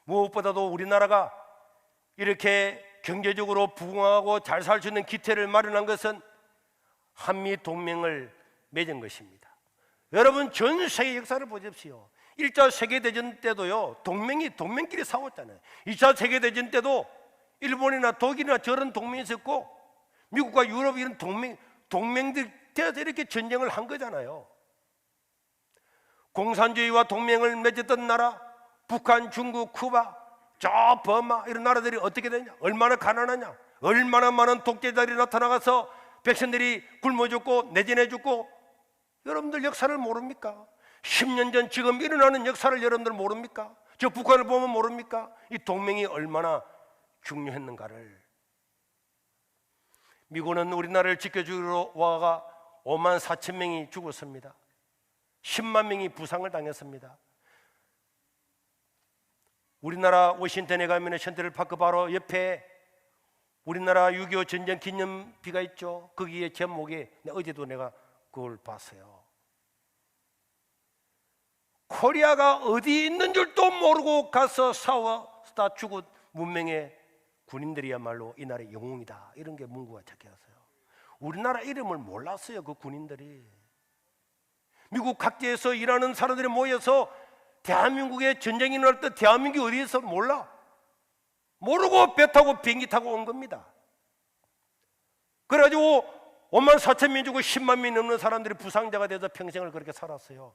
무엇보다도 우리나라가 이렇게 경제적으로 부강하고 잘 살 수 있는 기태를 마련한 것은 한미 동맹을 맺은 것입니다. 여러분, 전 세계 역사를 보십시오. 1차 세계대전 때도요, 동맹끼리 싸웠잖아요. 2차 세계대전 때도 일본이나 독일이나 저런 동맹이 있었고, 미국과 유럽 이런 동맹들 되어서 이렇게 전쟁을 한 거잖아요. 공산주의와 동맹을 맺었던 나라, 북한, 중국, 쿠바, 저 버마 이런 나라들이 어떻게 되냐? 얼마나 가난하냐? 얼마나 많은 독재자들이 나타나가서 백성들이 굶어 죽고 내진해 죽고. 여러분들 역사를 모릅니까? 10년 전 지금 일어나는 역사를 여러분들 모릅니까? 저 북한을 보면 모릅니까? 이 동맹이 얼마나 중요했는가를. 미군은 우리나라를 지켜주러 와가 5만 4천 명이 죽었습니다. 10만 명이 부상을 당했습니다. 우리나라 워싱턴에 가면 센트럴파크 바로 옆에 우리나라 6.25 전쟁 기념비가 있죠. 거기에 제목에 어제도 내가 그걸 봤어요. 코리아가 어디 있는 줄도 모르고 가서 싸웠다 죽은 문명의 군인들이야말로 이 나라의 영웅이다, 이런 게 문구가 적혀있어요. 우리나라 이름을 몰랐어요, 그 군인들이. 미국 각지에서 일하는 사람들이 모여서 대한민국에 전쟁이 일어날 때 대한민국이 어디 있어 몰라. 모르고 배 타고 비행기 타고 온 겁니다. 그래가지고 5만 4천 명 죽고 10만 명 넘는 사람들이 부상자가 돼서 평생을 그렇게 살았어요.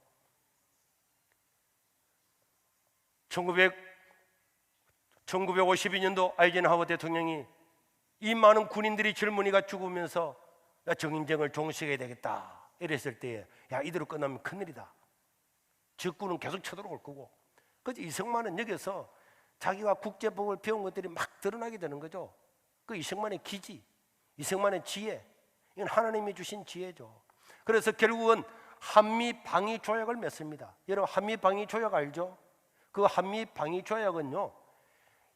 1952년도 아이젠하워 대통령이 이 많은 군인들이 젊은이가 죽으면서 나 정인정을 종식해야 되겠다 이랬을 때, 야, 이대로 끝나면 큰일이다. 적군은 계속 쳐들어올 거고. 그래서 이승만은 여기서 자기가 국제법을 배운 것들이 막 드러나게 되는 거죠. 그 이승만의 기지, 이승만의 지혜, 이건 하나님이 주신 지혜죠. 그래서 결국은 한미방위조약을 맺습니다. 여러분, 한미방위조약 알죠? 그 한미방위조약은요,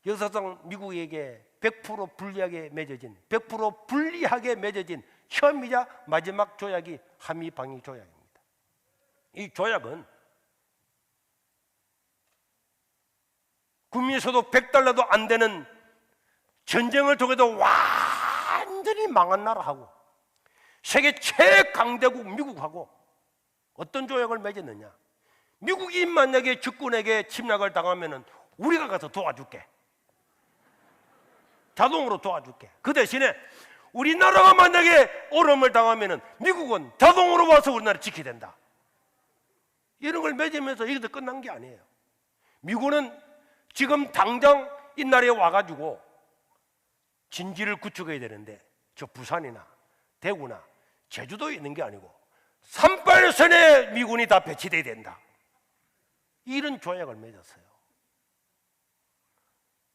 역사상 미국에게 100% 불리하게 맺어진, 100% 불리하게 맺어진 처음이자 마지막 조약이 한미방위조약입니다. 이 조약은 국민소득 100달러도 안 되는 전쟁을 통해서 완전히 망한 나라하고 세계 최강대국 미국하고 어떤 조약을 맺었느냐? 미국이 만약에 적군에게 침략을 당하면 우리가 가서 도와줄게. 자동으로 도와줄게. 그 대신에 우리나라가 만약에 어려움을 당하면 미국은 자동으로 와서 우리나라를 지켜야 된다. 이런 걸 맺으면서 이것도 끝난 게 아니에요. 미국은 지금 당장 이 나라에 와가지고 진지를 구축해야 되는데 저 부산이나 대구나 제주도에 있는 게 아니고 38선에 미군이 다 배치돼야 된다. 이런 조약을 맺었어요.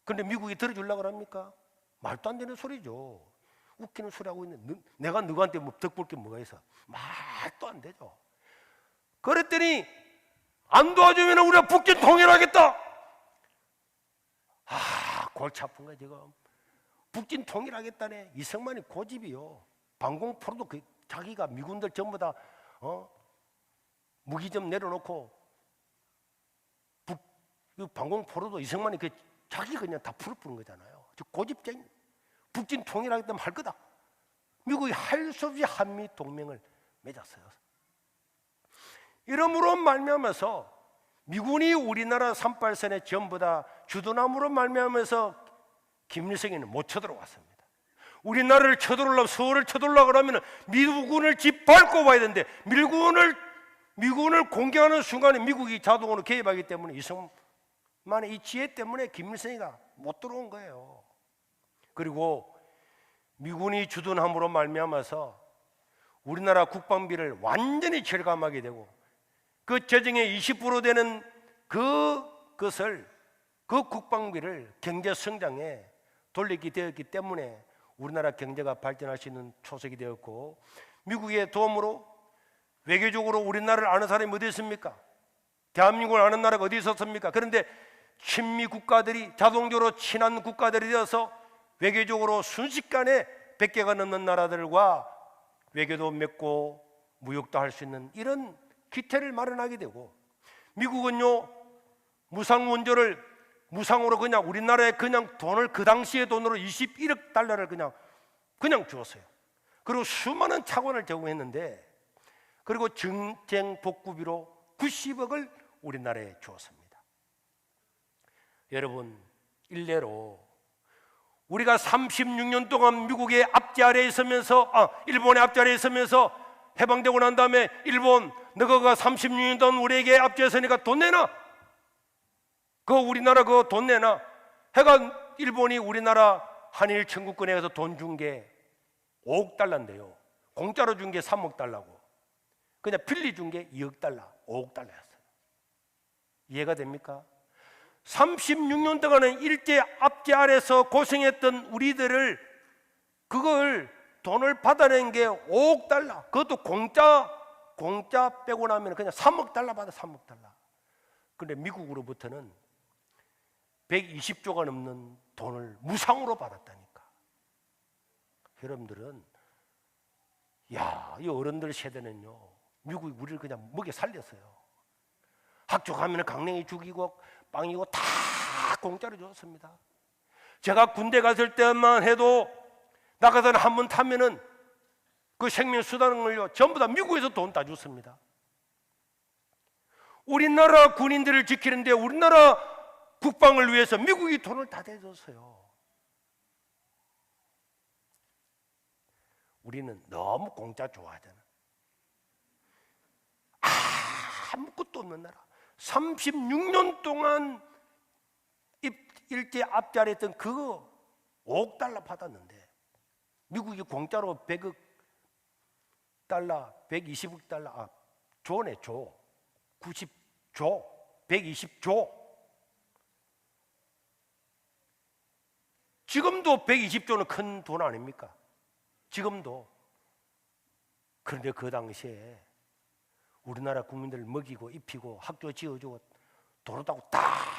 그런데 미국이 들어주려고 합니까? 말도 안 되는 소리죠. 웃기는 소리 하고 있는, 내가 누구한테 뭐 덕볼 게 뭐가 있어? 말도 안 되죠. 그랬더니 안 도와주면 우리가 북진 통일하겠다. 골치 아픈 거야 지금. 북진 통일하겠다네. 이승만이 고집이요. 방공포로도 자기가 미군들 전부 다 무기 좀 내려놓고 방공포로도 이승만이 자기 그냥 다 풀어푸는 거잖아요. 고집쟁이. 북진 통일하겠다면 할 거다. 미국이 할 수 없이 한미 동맹을 맺었어요. 이러므로 말미암아서 미군이 우리나라 38선에 전부 다 주둔함으로 말미암아서 김일성이는 못 쳐들어왔습니다. 우리나라를 쳐들어오려면, 서울을 쳐들어오려고 하면 미군을 짓밟고 와야 되는데 미군을 공격하는 순간에 미국이 자동으로 개입하기 때문에 이승만의 이 지혜 때문에 김일성이가 못 들어온 거예요. 그리고 미군이 주둔함으로 말미암아서 우리나라 국방비를 완전히 절감하게 되고 그 재정의 20% 되는 그 국방비를 경제 성장에 돌리게 되었기 때문에 우리나라 경제가 발전할 수 있는 초석이 되었고, 미국의 도움으로 외교적으로 우리나라를 아는 사람이 어디 있습니까? 대한민국을 아는 나라가 어디 있었습니까? 그런데 친미 국가들이 자동적으로 친한 국가들이 되어서 외교적으로 순식간에 100개가 넘는 나라들과 외교도 맺고 무역도 할 수 있는 이런 기태를 마련하게 되고, 미국은요 무상 원조를 무상으로 그냥 우리나라에 그냥 돈을 그 당시의 돈으로 21억 달러를 그냥 주었어요. 그리고 수많은 차관을 제공했는데, 그리고 전쟁 복구비로 90억을 우리나라에 주었습니다. 여러분, 일례로 우리가 36년 동안 미국의 압제 아래에 있으면서, 일본의 압제 아래에 있으면서 해방되고 난 다음에 일본, 너가 36년 동안 우리에게 압제했으니까 돈 내놔. 그거 우리나라 그거 돈 내놔. 해가 일본이 우리나라 한일 청구권에 가서 돈 준 게 5억 달러인데요. 공짜로 준 게 3억 달러고, 그냥 빌리 준 게 2억 달러, 5억 달러였어요. 이해가 됩니까? 36년 동안은 일제 압제 아래서 고생했던 우리들을, 그걸 돈을 받아낸 게 5억 달러. 그것도 공짜 빼고 나면 그냥 3억 달러 받아, 3억 달러. 근데 미국으로부터는 120조가 넘는 돈을 무상으로 받았다니까. 여러분들은, 이 어른들 세대는요, 미국이 우리를 그냥 먹여 살렸어요. 학교 가면 강냉이 죽이고 빵이고 다 공짜로 줬습니다. 제가 군대 갔을 때만 해도 나가서 한 번 타면은 그 생명수당을요 전부 다 미국에서 돈 다 줬습니다. 우리나라 군인들을 지키는데, 우리나라 국방을 위해서 미국이 돈을 다 대줬어요. 우리는 너무 공짜 좋아하잖아. 아무것도 없는 나라, 36년 동안 일제 압제했던 그거 5억 달러 받았는데, 미국이 공짜로 100억 달러, 120억 달러, 조네, 90조, 120조. 지금도 120조는 큰 돈 아닙니까? 지금도. 그런데 그 당시에 우리나라 국민들을 먹이고 입히고 학교 지어주고 도로 타고 다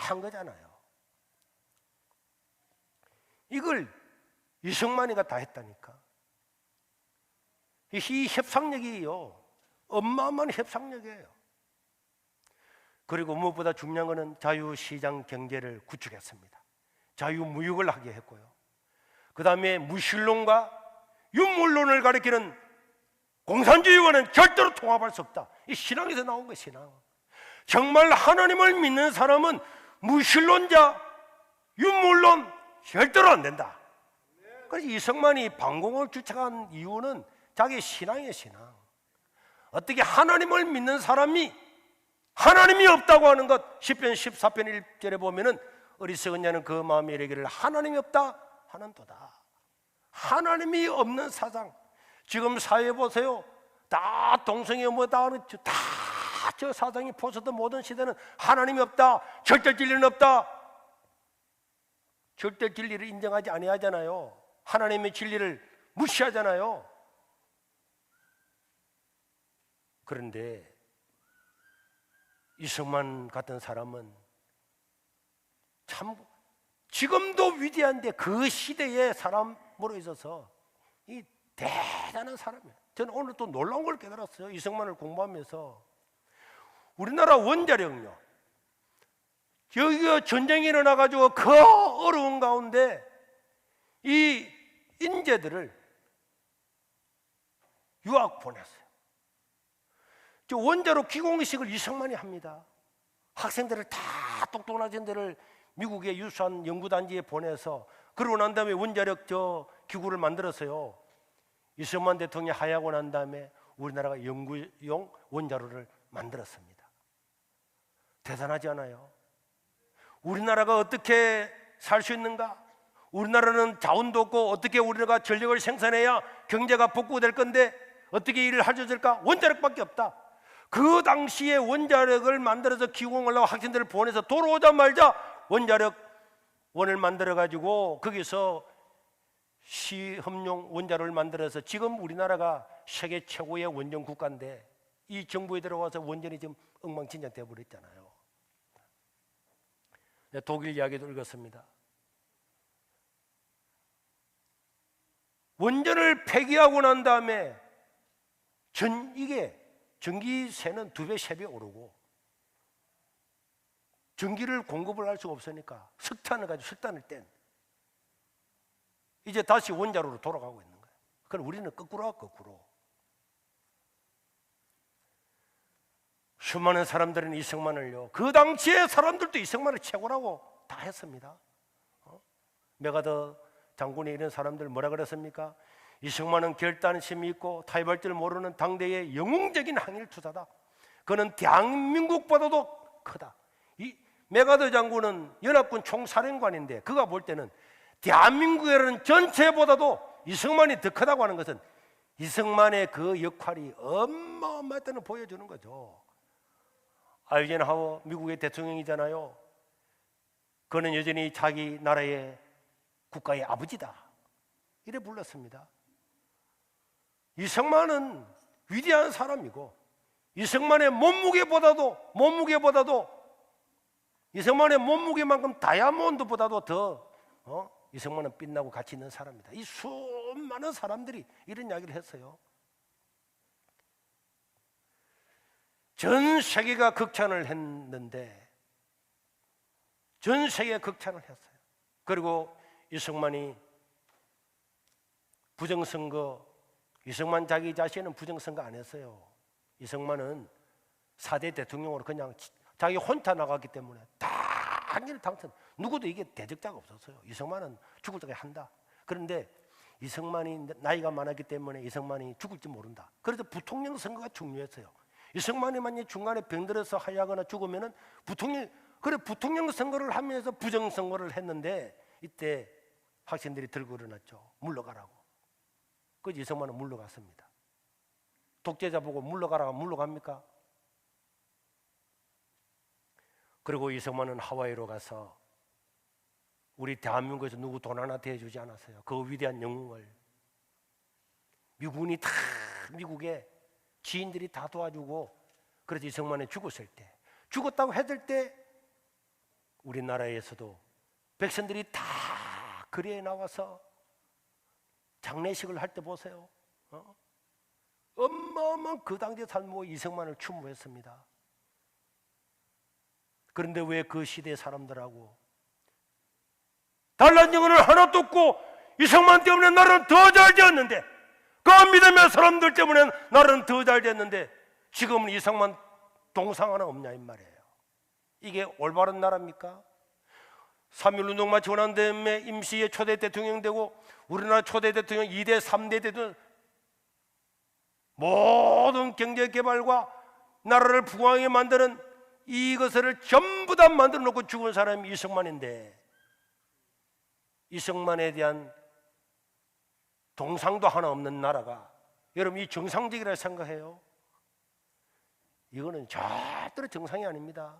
한 거잖아요. 이걸 이승만이가 다 했다니까. 이 협상력이요, 어마어마한 협상력이에요. 그리고 무엇보다 중요한 것은 자유시장 경제를 구축했습니다. 자유무역을 하게 했고요. 그 다음에 무신론과 윤물론을 가리키는 공산주의와는 절대로 통합할 수 없다. 이 신앙에서 나온 거예요, 신앙. 정말 하나님을 믿는 사람은 무신론자, 윤물론 절대로 안 된다. 그래서 이승만이 방공을 주창한 이유는 자기 신앙이에요, 신앙. 어떻게 하나님을 믿는 사람이 하나님이 없다고 하는 것, 시편 14편 1절에 보면은 어리석은 자는 그 마음에 이르기를 하나님이 없다 하는도다. 하나님이 없는 사상. 지금 사회 보세요. 다 동성애 뭐다 하는 저 사상이 포서던 모든 시대는 하나님이 없다, 절대 진리는 없다. 절대 진리를 인정하지 아니하잖아요. 하나님의 진리를 무시하잖아요. 그런데 이승만 같은 사람은 참 지금도 위대한데 그 시대의 사람으로 있어서 이 대단한 사람이에요. 저는 오늘 또 놀라운 걸 깨달았어요. 이승만을 공부하면서 우리나라 원자력요, 여기가 전쟁이 일어나가지고 그 어려운 가운데 이 인재들을 유학 보냈어요. 저 원자로 기공식을 이승만이 합니다. 학생들을 다 똑똑한 학생들을 미국의 유수한 연구단지에 보내서, 그러고 난 다음에 원자력 기구를 만들었어요. 이승만 대통령이 하야하고 난 다음에 우리나라가 연구용 원자로를 만들었습니다. 대단하지 않아요? 우리나라가 어떻게 살 수 있는가? 우리나라는 자원도 없고 어떻게 우리가 전력을 생산해야 경제가 복구될 건데 어떻게 일을 해줄까? 원자력밖에 없다. 그 당시에 원자력을 만들어서 기공을 하고 학생들을 보내서 돌아오자마자 원자력원을 만들어가지고 거기서 시험용 원자로를 만들어서 지금 우리나라가 세계 최고의 원전 국가인데 이 정부에 들어와서 원전이 지금 엉망진창 되어버렸잖아요. 독일 이야기도 읽었습니다. 원전을 폐기하고 난 다음에 이게 전기세는 2배, 3배 오르고 전기를 공급을 할 수가 없으니까 석탄을 가지고 석탄을 뗀 이제 다시 원자로로 돌아가고 있는 거예요. 그럼 우리는 거꾸로 수많은 사람들은 이승만을요, 그 당시에 사람들도 이승만을 최고라고 다 했습니다. 메가더 장군이 이런 사람들 뭐라 그랬습니까? 이승만은 결단심이 있고 타협할 줄 모르는 당대의 영웅적인 항일투사다. 그는 대한민국보다도 크다. 이 메가더 장군은 연합군 총사령관인데 그가 볼 때는 대한민국이라는 전체보다도 이승만이 더 크다고 하는 것은 이승만의 그 역할이 어마어마했다는 보여주는 거죠. 아이젠하워 미국의 대통령이잖아요. 그는 여전히 자기 나라의 국가의 아버지다 이래 불렀습니다. 이승만은 위대한 사람이고 이승만의 몸무게보다도 이승만의 몸무게만큼 다이아몬드보다도 더 이승만은 빛나고 가치 있는 사람이다. 이 수많은 사람들이 이런 이야기를 했어요. 전 세계가 극찬을 했는데 전 세계가 극찬을 했어요. 그리고 이승만이 부정선거, 이승만 자기 자신은 부정선거 안 했어요. 이승만은 4대 대통령으로 그냥 자기 혼자 나갔기 때문에 다 한일 당선, 누구도 이게 대적자가 없었어요. 이승만은 죽을 때까지 한다. 그런데 이승만이 나이가 많았기 때문에 이승만이 죽을지 모른다. 그래서 부통령 선거가 중요했어요. 이승만이 만약 중간에 병들어서 하야하거나 죽으면은 부통령 선거를 하면서 부정 선거를 했는데 이때 학생들이 들고 일어났죠. 물러가라고. 그래서 이승만은 물러갔습니다. 독재자 보고 물러가라고 물러갑니까? 그리고 이승만은 하와이로 가서 우리 대한민국에서 누구 돈 하나 대주지 않았어요. 그 위대한 영웅을 미국의 지인들이 다 도와주고, 그래서 이승만이 죽었을 때, 죽었다고 해들 때 우리나라에서도 백성들이 다 거리에 나와서 장례식을 할 때 보세요. 어마어마한 그 당시의 삶으로 이승만을 추모했습니다. 그런데 왜 그 시대 사람들하고 달란 영혼을 하나도 없고 이승만 때문에 나라는 더 잘 되었는데, 그 믿음의 사람들 때문에 나라는 더 잘 됐는데 지금은 이승만 동상 하나 없냐 이 말이에요. 이게 올바른 나라입니까? 3.1운동 마치고 난 다음에 임시의 초대 대통령 되고 우리나라 초대 대통령 2대 3대 대통령, 모든 경제개발과 나라를 부강하게 만드는 이것을 전부 다 만들어 놓고 죽은 사람이 이승만인데, 이승만에 대한 동상도 하나 없는 나라가 여러분 이 정상적이라 생각해요? 이거는 절대로 정상이 아닙니다.